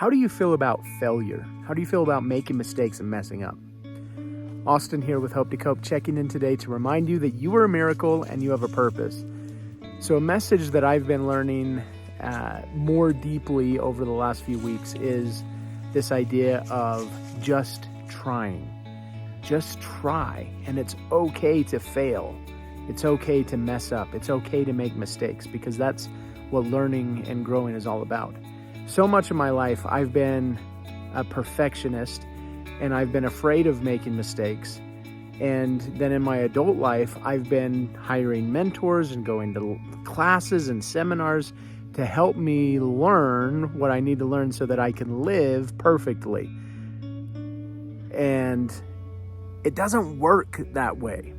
How do you feel about failure? How do you feel about making mistakes and messing up? Austin here with Hope to Cope, checking in today to remind you that you are a miracle and you have a purpose. So a message that I've been learning more deeply over the last few weeks is this idea of just trying. Just try, and it's okay to fail. It's okay to mess up. It's okay to make mistakes, because that's what learning and growing is all about. So much of my life, I've been a perfectionist, and I've been afraid of making mistakes. And then in my adult life, I've been hiring mentors and going to classes and seminars to help me learn what I need to learn so that I can live perfectly. And it doesn't work that way.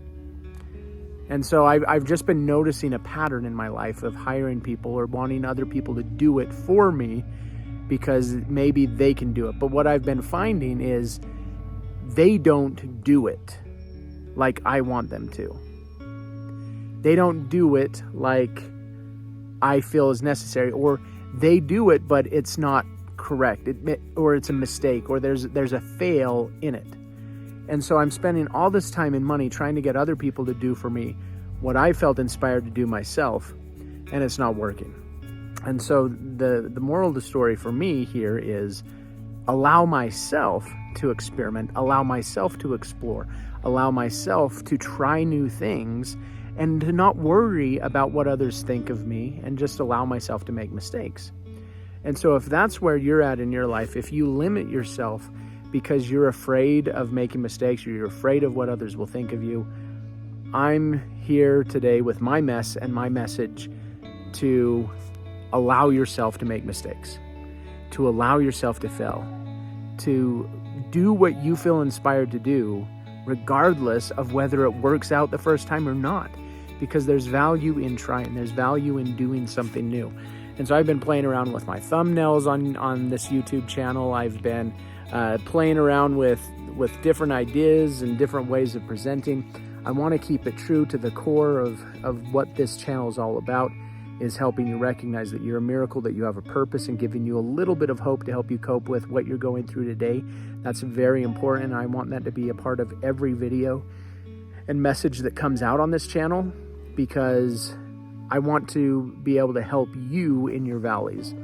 And so I've just been noticing a pattern in my life of hiring people or wanting other people to do it for me because maybe they can do it. But what I've been finding is they don't do it like I want them to. They don't do it like I feel is necessary, or they do it but it's not correct, or it's a mistake, or there's a fail in it. And so I'm spending all this time and money trying to get other people to do for me what I felt inspired to do myself, and it's not working. And so the moral of the story for me here is allow myself to experiment, allow myself to explore, allow myself to try new things, and to not worry about what others think of me, and just allow myself to make mistakes. And so if that's where you're at in your life, if you limit yourself because you're afraid of making mistakes, or you're afraid of what others will think of you, I'm here today with my mess and my message to allow yourself to make mistakes, to allow yourself to fail, to do what you feel inspired to do, regardless of whether it works out the first time or not, because there's value in trying, there's value in doing something new. And so I've been playing around with my thumbnails on this YouTube channel. I've been playing around with different ideas and different ways of presenting. I want to keep it true to the core of what this channel is all about, is helping you recognize that you're a miracle, that you have a purpose, and giving you a little bit of hope to help you cope with what you're going through today. That's very important, and I want that to be a part of every video and message that comes out on this channel, because I want to be able to help you in your valleys,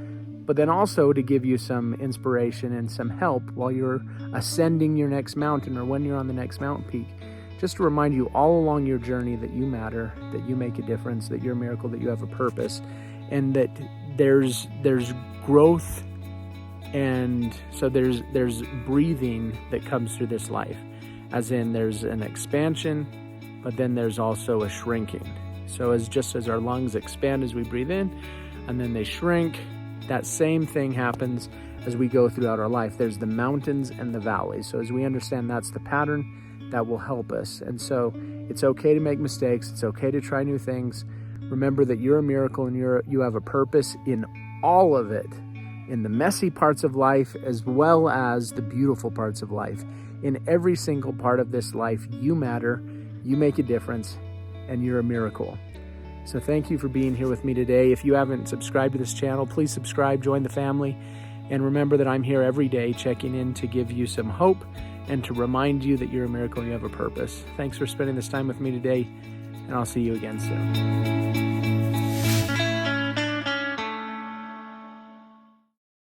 but then also to give you some inspiration and some help while you're ascending your next mountain, or when you're on the next mountain peak. Just to remind you all along your journey that you matter, that you make a difference, that you're a miracle, that you have a purpose, and that there's growth, and so there's breathing that comes through this life. As in, there's an expansion, but then there's also a shrinking. So just as our lungs expand as we breathe in, and then they shrink, that same thing happens as we go throughout our life. There's the mountains and the valleys. So as we understand that's the pattern, that will help us. And so it's okay to make mistakes. It's okay to try new things. Remember that you're a miracle, and you have a purpose in all of it, in the messy parts of life as well as the beautiful parts of life. In every single part of this life, you matter, you make a difference, and you're a miracle. So thank you for being here with me today. If you haven't subscribed to this channel, please subscribe, join the family, and remember that I'm here every day checking in to give you some hope and to remind you that you're a miracle and you have a purpose. Thanks for spending this time with me today, and I'll see you again soon.